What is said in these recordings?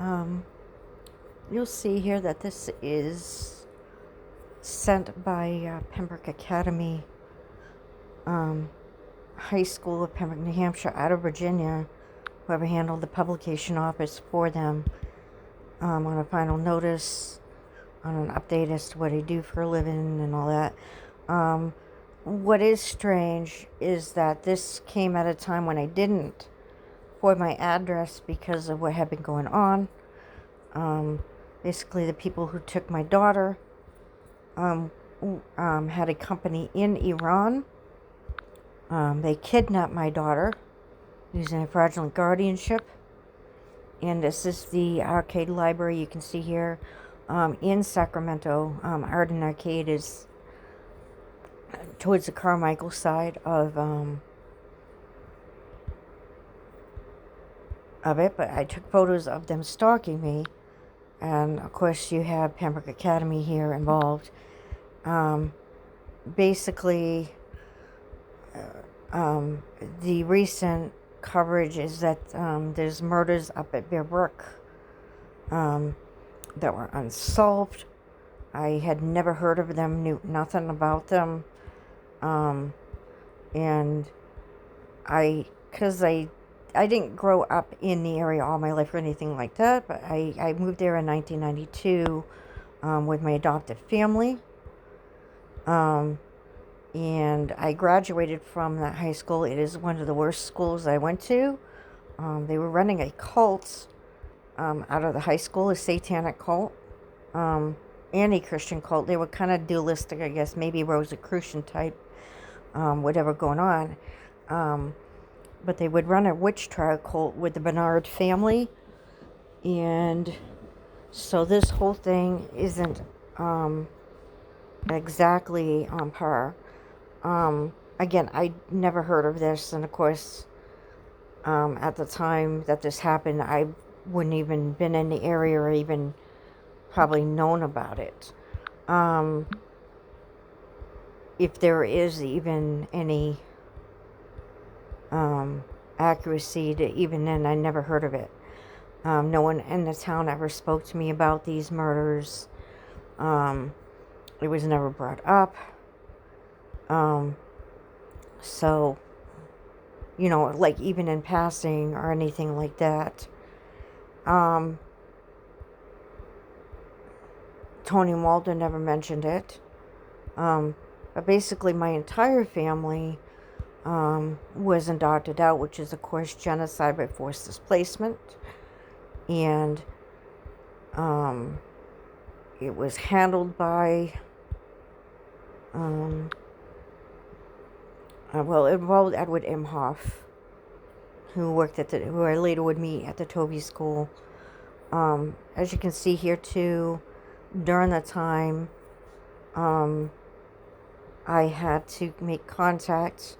Um, you'll see here that this is sent by Pembroke Academy High School of Pembroke, New Hampshire, out of Virginia, whoever handled the publication office for them, on a final notice, on an update as to what I do for a living and all that. What is strange is that this came at a time when I didn't void my address because of what had been going on. Basically, the people who took my daughter had a company in Iran. They kidnapped my daughter using a fraudulent guardianship. And this is the arcade library you can see here in Sacramento. Arden Arcade is towards the Carmichael side of it, but I took photos of them stalking me. And of course, you have Pembroke Academy here involved. Basically, the recent coverage is that there's murders up at Bear Brook that were unsolved. I had never heard of them, knew nothing about them. And because I didn't grow up in the area all my life or anything like that, but I moved there in 1992 with my adopted family. And I graduated from that high school. It is one of the worst schools I went to. They were running a cult out of the high school, a satanic cult, and a Christian cult. They were kind of dualistic, I guess, maybe Rosicrucian type, whatever going on. But they would run a witch trial cult with the Bernard family. And so this whole thing isn't exactly on par. Again, I never heard of this, and of course, at the time that this happened, I wouldn't even been in the area or even probably known about it. If there is even any accuracy to even then, I never heard of it. No one in the town ever spoke to me about these murders. It was never brought up. So, like even in passing or anything like that. Tony Walden never mentioned it. But basically my entire family was adopted out, which is of course genocide by forced displacement. And it was handled by it involved Edward Imhoff, who I later would meet at the Tobey School. As you can see here too, during that time, I had to make contact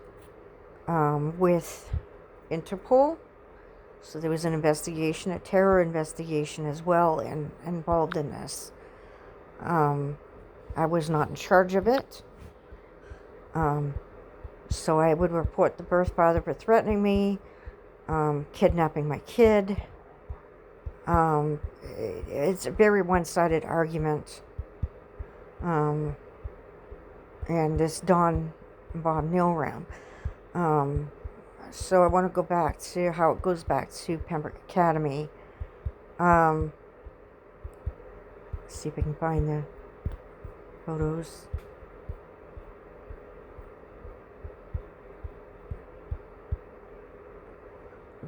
with Interpol. So there was an investigation, a terror investigation as well, and involved in this. I was not in charge of it. So I would report the birth father for threatening me, kidnapping my kid. It's a very one-sided argument. And this Don Bob Nilram. So I want to go back to how it goes back to Pembroke Academy. See if I can find the photos.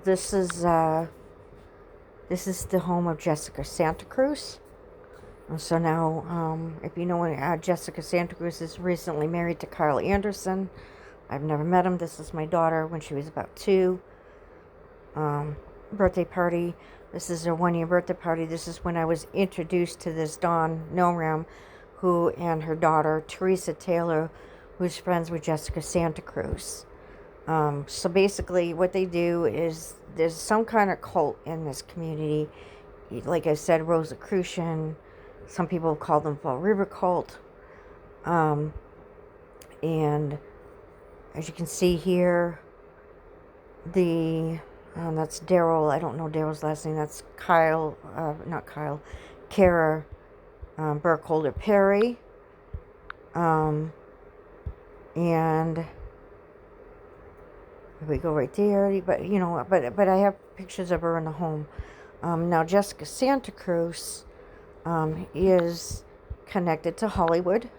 This is the home of Jessica Santacruce. So now, if you know, Jessica Santacruce is recently married to Carl Anderson. I've never met him. This is my daughter when she was about 2. Birthday party. This is her 1-year birthday party. This is when I was introduced to this Don Nilram, who and her daughter, Teresa Taylor, who's friends with Jessica Santacruce. So basically what they do is there's some kind of cult in this community. Like I said, Rosicrucian. Some people call them Fall River cult. And as you can see here, the That's Daryl. I don't know Daryl's last name. That's Kyle, not Kyle, Kara Burkholder Perry. And we go right there. But but I have pictures of her in the home. Now Jessica Santacruce is connected to Hollywood.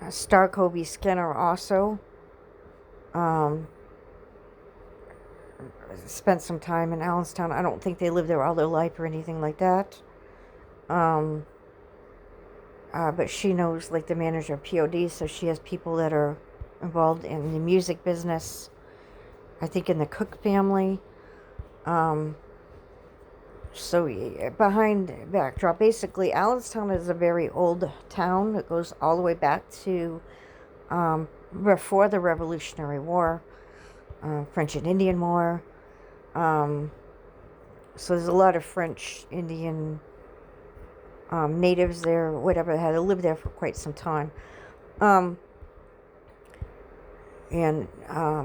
Star Kobe Skinner also spent some time in Allenstown. I don't think they lived there all their life or anything like that. But she knows, like, the manager of POD, so she has people that are involved in the music business. I think in the Cook family. So behind backdrop, basically, Allenstown is a very old town. It goes all the way back to before the Revolutionary War, French and Indian War. So there's a lot of French, Indian natives there, whatever, had lived there for quite some time. And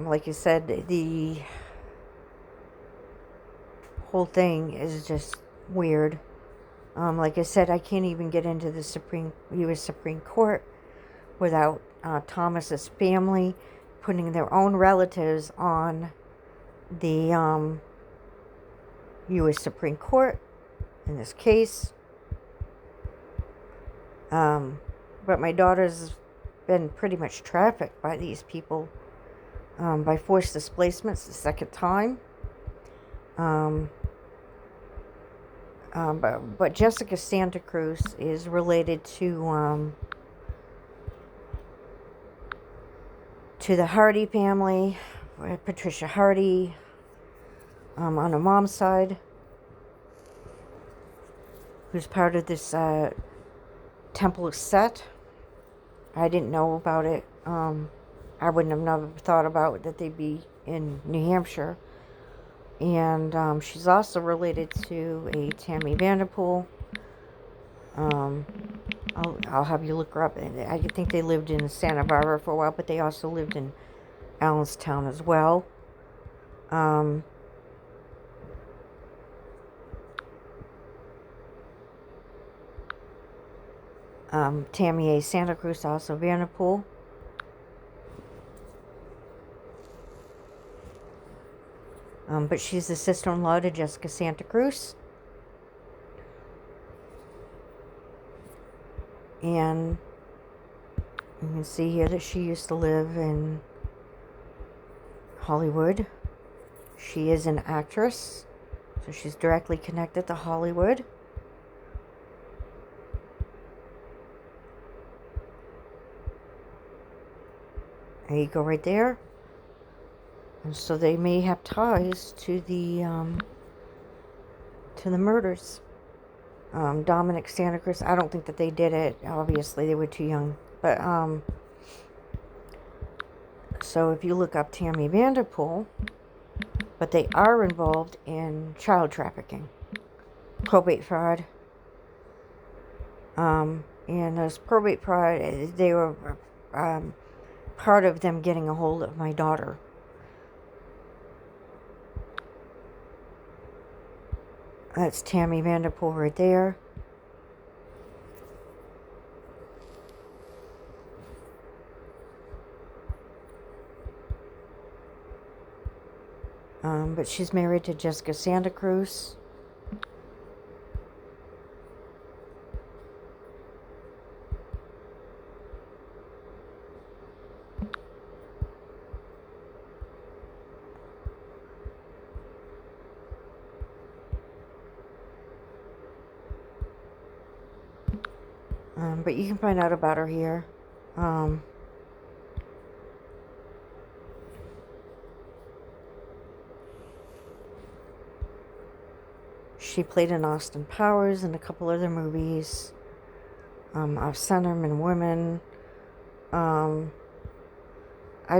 like you said, the whole thing is just weird. Like I said, I can't even get into the U.S. Supreme Court without Thomas's family putting their own relatives on the U.S. Supreme Court in this case. But my daughter's been pretty much trafficked by these people by forced displacements the second time. But Jessica Santacruce is related to the Hardy family, Patricia Hardy, on her mom's side, who's part of this temple set. I didn't know about it. I wouldn't have never thought about that they'd be in New Hampshire. And she's also related to a Tammy Vanderpool. I'll have you look her up. I think they lived in Santa Barbara for a while, but they also lived in Allenstown as well. Tammy A. Santacruce, also Vanderpool. But she's the sister-in-law to Jessica Santacruce. And you can see here that she used to live in Hollywood. She is an actress, so she's directly connected to Hollywood. There you go, right there. And so they may have ties to the murders. Dominic Santacruce, I don't think that they did it. Obviously, they were too young. But so if you look up Tammy Vanderpool, but they are involved in child trafficking, probate fraud. And those probate fraud, they were part of them getting a hold of my daughter. That's Tammy Vanderpool right there. But she's married to Jessica Santacruce. But you can find out about her here. She played in Austin Powers and a couple other movies. Off Centerman Women. I've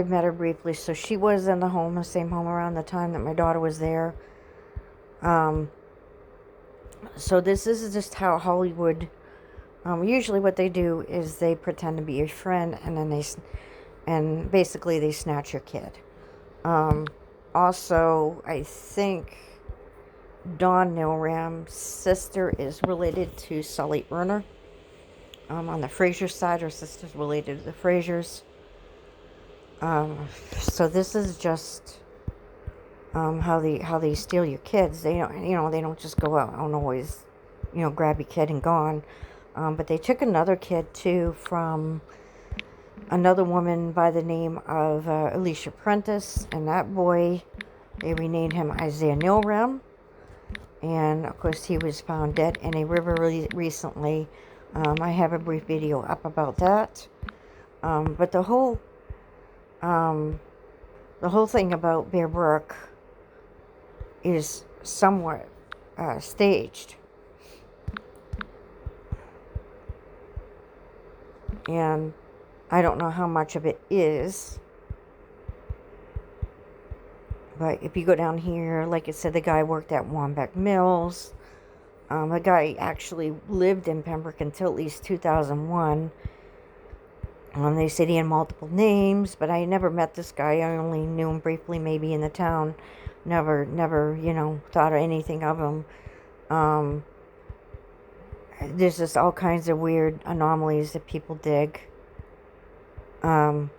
met her briefly, so she was in the same home around the time that my daughter was there. So this is just how Hollywood, usually what they do is they pretend to be your friend, and then basically they snatch your kid. Also, I think Dawn Nilram's sister is related to Sully Erner. On the Fraser side, her sister's related to the Frasers. So this is just how they steal your kids. They don't, they don't just go out and always, grab your kid and gone. But they took another kid too from another woman by the name of Alicia Prentice, and that boy, they renamed him Isaiah Nilram. And of course, he was found dead in a river recently. I have a brief video up about that. But the whole thing about Bear Brook is somewhat staged. And I don't know how much of it is. But if you go down here, like I said, the guy worked at Wambeck Mills. The guy actually lived in Pembroke until at least 2001. They said he had multiple names, but I never met this guy. I only knew him briefly, maybe in the town. Never, thought of anything of him. There's just all kinds of weird anomalies that people dig. So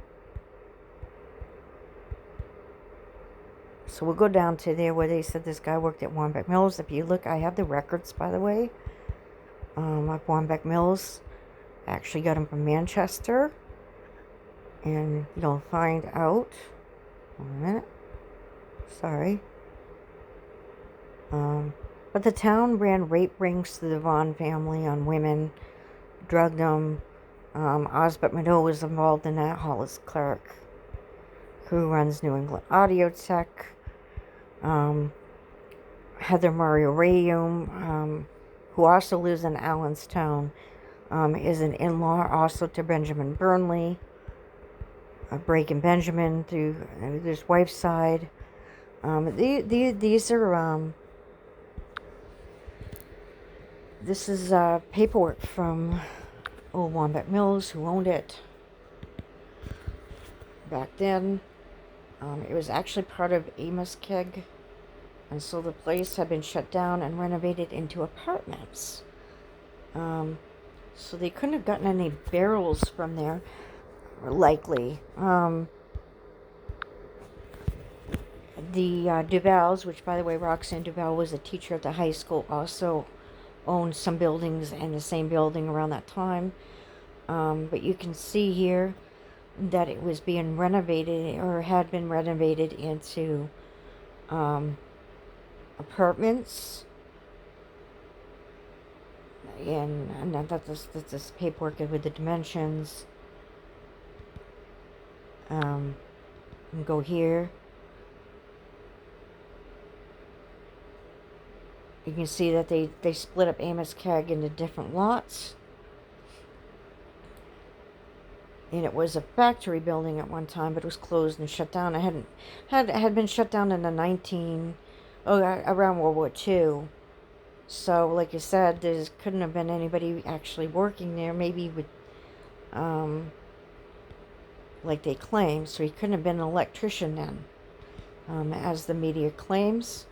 we'll go down to there where they said this guy worked at Wambeck Mills. If you look, I have the records, by the way, of Wambeck Mills. I actually got them from Manchester. And you'll find out. One minute. Sorry. But the town ran rape rings to the Vaughn family on women, drugged them. Osbert Mado was involved in that. Hollis Clark, who runs New England Audio Tech. Heather Mario Rayum, who also lives in Allenstown, is an in-law also to Benjamin Burnley. Breaking Benjamin through his wife's side. These are this is paperwork from old Wambeck Mills, who owned it back then. It was actually part of Amos Keg, and so the place had been shut down and renovated into apartments. So they couldn't have gotten any barrels from there, likely. The Duvals, which by the way, Roxanne Duval was a teacher at the high school, also owned some buildings in the same building around that time. But you can see here that it was being renovated, or had been renovated into apartments. And that's this paperwork with the dimensions. And go here. You can see that they split up Amos Keg into different lots. And it was a factory building at one time, but it was closed and shut down. It had been shut down in the around World War II. So, like I said, there couldn't have been anybody actually working there. Maybe with, like they claim. So he couldn't have been an electrician then, as the media claims.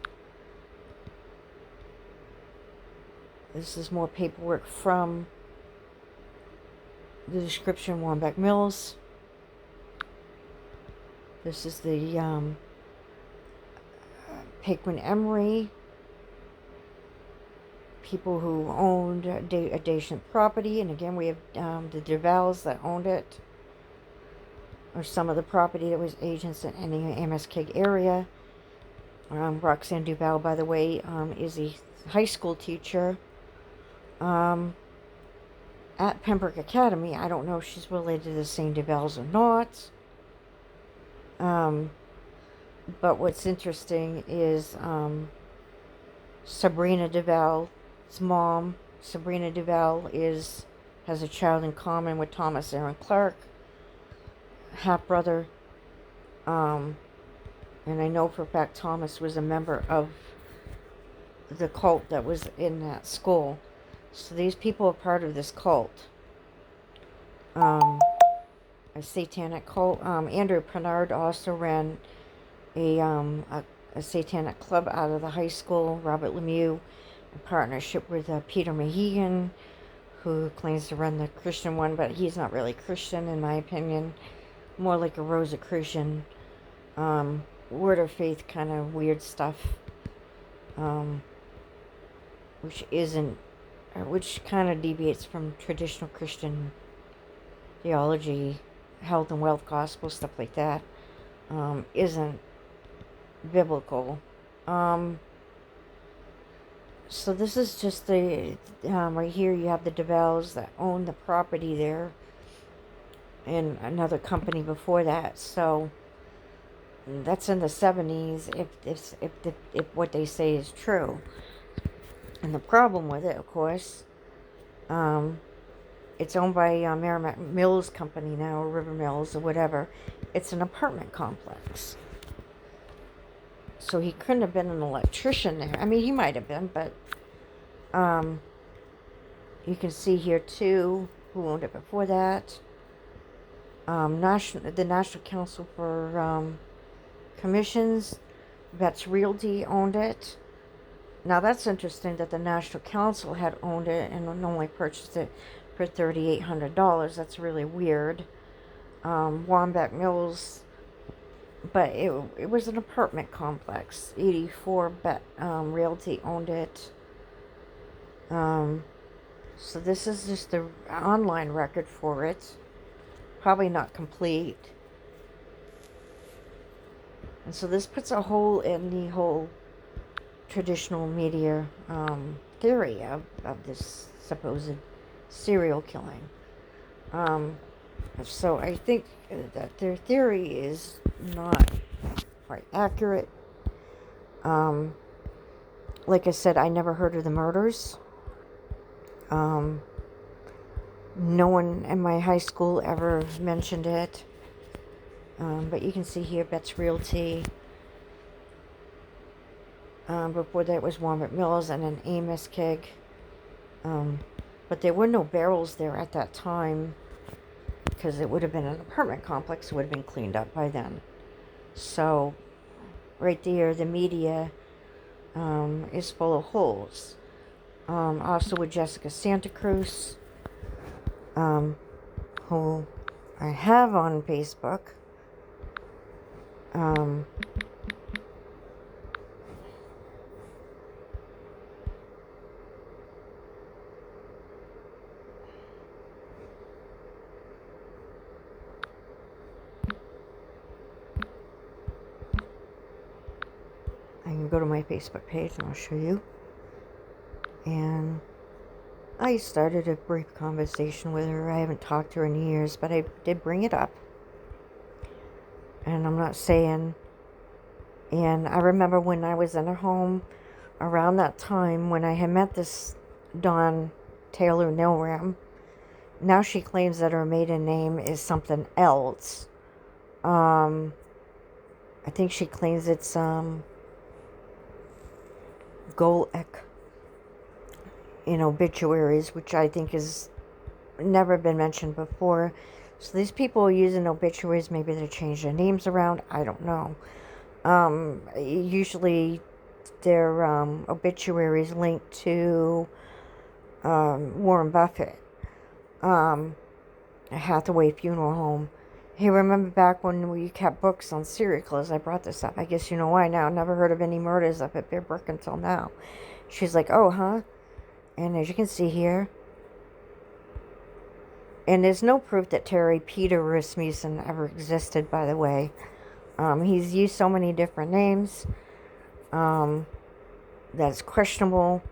This is more paperwork from the description, Wambeck Mills. This is the Pickman Emery, people who owned adjacent property. And again, we have the Duvals that owned it, or some of the property that was agents in the Amos Keg area. Roxanne Duval, by the way, is a high school teacher at Pembroke Academy. I don't know if she's related to the same Duvals or not. But what's interesting is Sabrina Duval's mom. Sabrina Duval has a child in common with Thomas Aaron Clark, half brother. And I know for a fact Thomas was a member of the cult that was in that school. So these people are part of this cult. A satanic cult. Andrew Pennard also ran a satanic club out of the high school, Robert Lemieux, in partnership with Peter Mahegan, who claims to run the Christian one, but he's not really Christian, in my opinion. More like a Rosicrucian, word of faith kind of weird stuff, which kind of deviates from traditional Christian theology, health and wealth gospel, stuff like that, isn't biblical. So this is just the, right here you have the DeVals that own the property there, and another company before that. So that's in the 70s, if what they say is true. And the problem with it, of course, it's owned by Merrimack Mills Company now, or River Mills, or whatever. It's an apartment complex. So he couldn't have been an electrician there. I mean, he might have been, but you can see here too who owned it before that. The National Council for Commissions, Betts Realty owned it. Now that's interesting that the National Council had owned it and only purchased it for $3,800. That's really weird. Wombat Mills, but it was an apartment complex. 84 Bet Realty owned it. So this is just the online record for it. Probably not complete. And so this puts a hole in the whole traditional media theory of this supposed serial killing. So I think that their theory is not quite accurate. Like I said, I never heard of the murders. No one in my high school ever mentioned it. But you can see here Betts Realty. Before that was Wombat Mills and then Amos Keg. But there were no barrels there at that time, because it would have been an apartment complex. It would have been cleaned up by then. So right there, the media is full of holes. Also with Jessica Santacruce, who I have on Facebook. I can go to my Facebook page and I'll show you. And I started a brief conversation with her. I haven't talked to her in years, but I did bring it up. And I'm not saying... And I remember when I was in her home around that time when I had met this Dawn Taylor Nilram. Now she claims that her maiden name is something else. I think she claims it's Golek in obituaries, which I think has never been mentioned before. So these people are using obituaries. Maybe they change their names around. I don't know. Usually their obituaries linked to Warren Buffett, Hathaway Funeral Home. Hey, remember back when we kept books on serial killers? I brought this up. I guess you know why now. Never heard of any murders up at Pembroke until now. She's like, oh, huh? And as you can see here, and there's no proof that Terry Peter Rasmussen ever existed, by the way. He's used so many different names. That's questionable.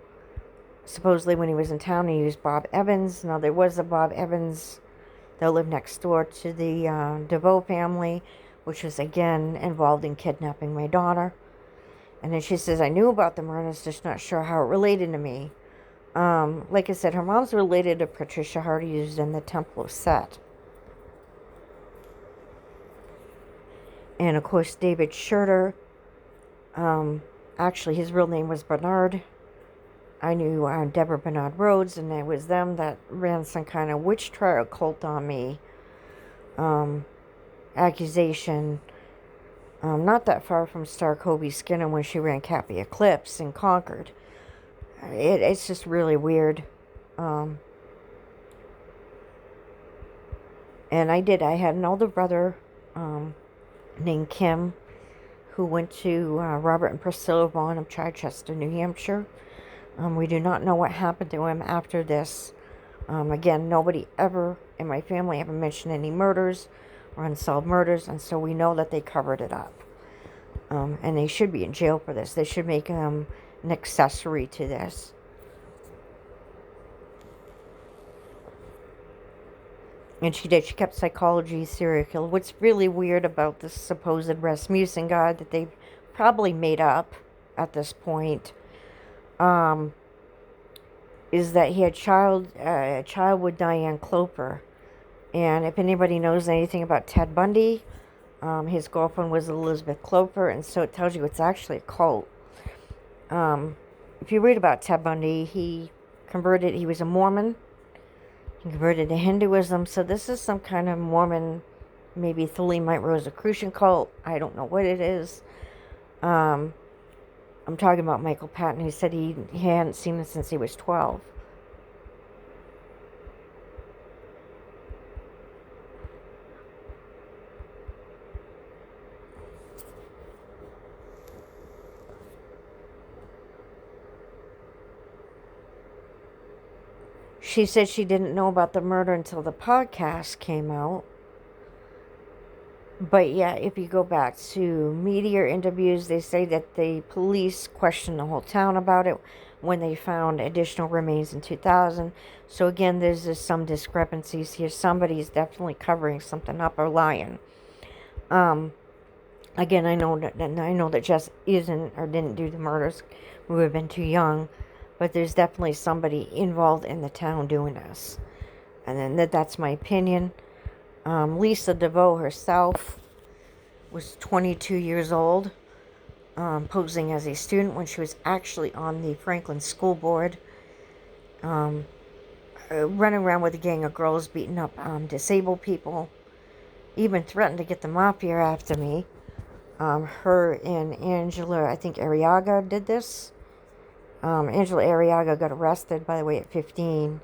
Supposedly when he was in town, he used Bob Evans. Now, there was a Bob Evans that lived next door to the DeVoe family, which was, again, involved in kidnapping my daughter. And then she says, I knew about the murders, just not sure how it related to me. Like I said, her mom's related to Patricia Hardy, who's in the Temple of Set. And, of course, David Shurter. Actually, his real name was Bernard. I knew Deborah Bernard Rhodes, and it was them that ran some kind of witch trial cult on me. Accusation not that far from Star Kobe Skinner when she ran Cappy Eclipse in Concord. It's just really weird. And I had an older brother named Kim who went to Robert and Priscilla Vaughn of Chichester, New Hampshire. We do not know what happened to him after this. Again, nobody ever in my family ever mentioned any murders or unsolved murders, and so we know that they covered it up. And they should be in jail for this. They should make an accessory to this. And she did. She kept psychology, serial killer. What's really weird about this supposed Rasmussen guy that they've probably made up at this point is that he had a child with Diane Cloper. And if anybody knows anything about Ted Bundy, his girlfriend was Elizabeth Cloper, and so it tells you it's actually a cult. If you read about Ted Bundy, he was a Mormon. He converted to Hinduism, so this is some kind of Mormon, maybe Thelemite Rosicrucian cult. I don't know what it is. I'm talking about Michael Patton. He said he hadn't seen it since he was 12. She said she didn't know about the murder until the podcast came out. But yeah, if you go back to media interviews, they say that the police questioned the whole town about it when they found additional remains in 2000. So again, there's just some discrepancies here. Somebody's definitely covering something up or lying. Again, I know that Jess isn't or didn't do the murders. We would have been too young. But there's definitely somebody involved in the town doing this. And then that's my opinion. Lisa DeVoe herself was 22 years old, posing as a student when she was actually on the Franklin School Board, running around with a gang of girls beating up disabled people, even threatened to get the mafia after me. Her and Angela, I think Arriaga did this. Angela Arriaga got arrested, by the way, at 15.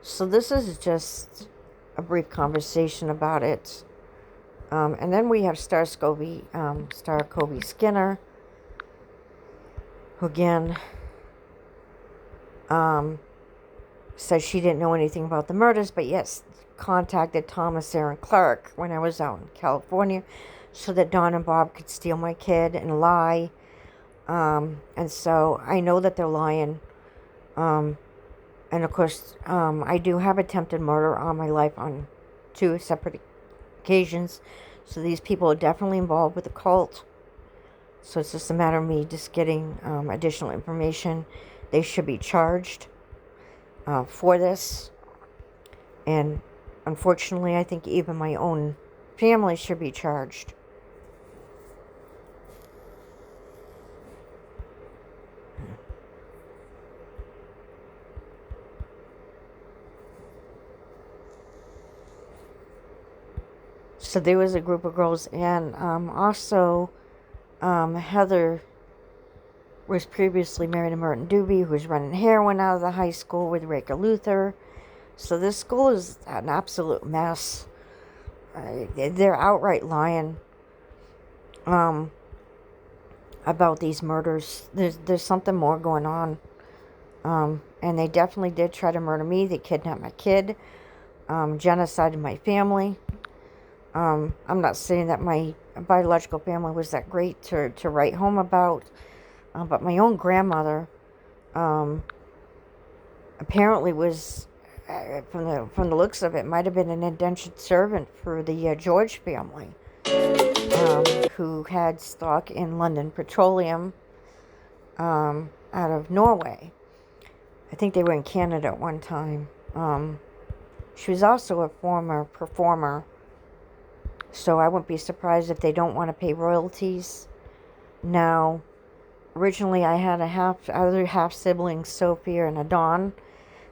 So this is just a brief conversation about it. And then we have Star Kobe Skinner, who again says she didn't know anything about the murders, but yes, contacted Thomas Aaron Clark when I was out in California so that Don and Bob could steal my kid and lie. And so I know that they're lying. And of course, I do have attempted murder on my life on 2 separate occasions. So these people are definitely involved with the cult. So it's just a matter of me just getting additional information. They should be charged for this. And unfortunately, I think even my own family should be charged. So there was a group of girls, and also Heather was previously married to Merton Doobie, who was running heroin out of the high school with Raker Luther. So this school is an absolute mess. They're outright lying about these murders. There's something more going on. And they definitely did try to murder me. They kidnapped my kid, genocided my family. I'm not saying that my biological family was that great to write home about, but my own grandmother apparently was, from the looks of it, might have been an indentured servant for the George family, who had stock in London Petroleum out of Norway. I think they were in Canada at one time. She was also a former performer. So I wouldn't be surprised if they don't want to pay royalties. Now, originally I had other half siblings, Sophia and Adon.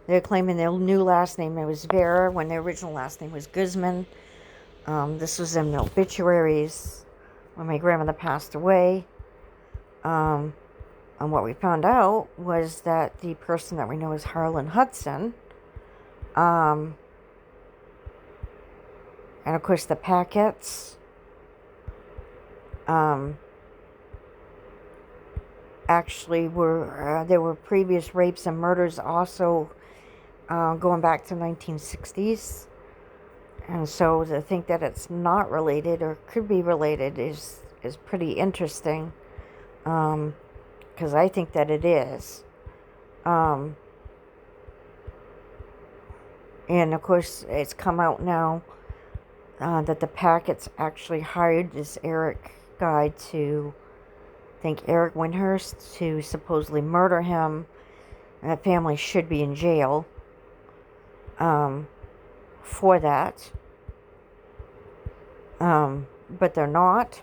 They're claiming their new last name was Vera when their original last name was Guzman. This was in the obituaries when my grandmother passed away. And what we found out was that the person that we know as Harlan Hudson, and of course the packets, actually there were previous rapes and murders also going back to 1960s. And so to think that it's not related or could be related is pretty interesting, because I think that it is. And of course, it's come out now that the packets actually hired this Eric guy to, I think Eric Windhurst, to supposedly murder him. And the family should be in jail for that. But they're not.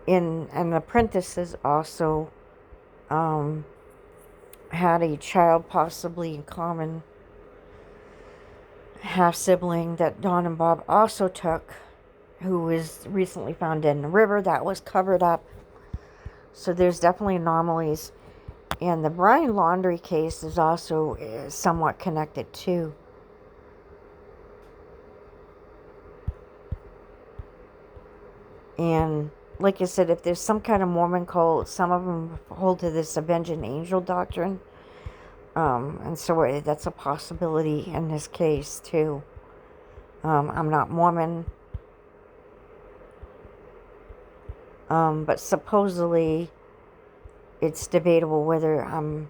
And the apprentices also had a child possibly in common, half-sibling, that Don and Bob also took, who was recently found in the river. That was covered up. So there's definitely anomalies. And the Brian Laundrie case is also somewhat connected too. And like I said, if there's some kind of Mormon cult, some of them hold to this avenging angel doctrine. And so that's a possibility in this case too. I'm not Mormon. But supposedly it's debatable whether I'm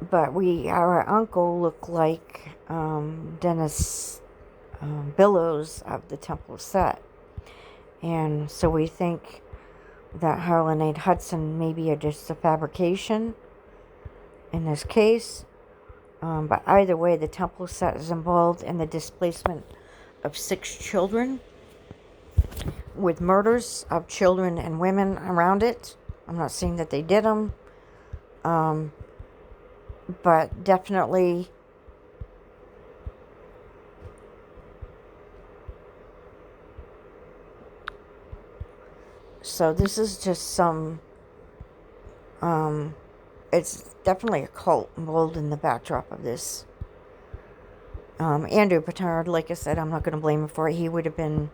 but our uncle looked like Dennis Billows of the Temple of Set. And so we think that Harlan A. Hudson may be just a fabrication in this case. But either way, the Temple of Set is involved in the displacement of 6 children, with murders of children and women around it. I'm not saying that they did them. But definitely so this is just some it's definitely a cult involved in the backdrop of this. Andrew Petard, like I said, I'm not going to blame him for it. He would have been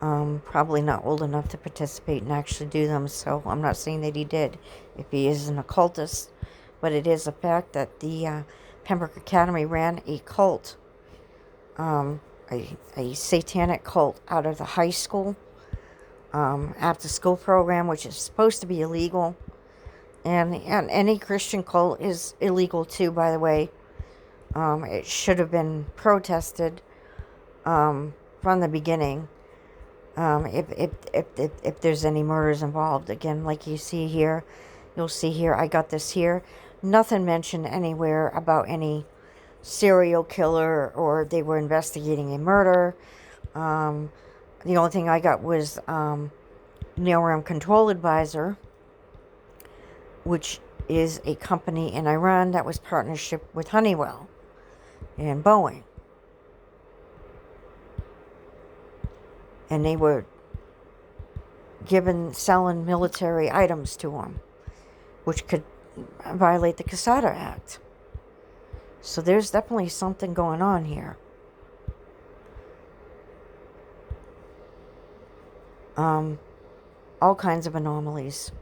probably not old enough to participate and actually do them, so I'm not saying that he did if he is an occultist. But it is a fact that the Pembroke Academy ran a cult, a satanic cult out of the high school, after school program, which is supposed to be illegal. And any Christian cult is illegal too, by the way. It should have been protested from the beginning. If there's any murders involved. Again, like you see here, you'll see here, I got this here. Nothing mentioned anywhere about any serial killer or they were investigating a murder. The only thing I got was Nilram Control Advisor, which is a company in Iran that was partnership with Honeywell and Boeing. And they were selling military items to them, which could violate the Casada Act. So there's definitely something going on here. All kinds of anomalies.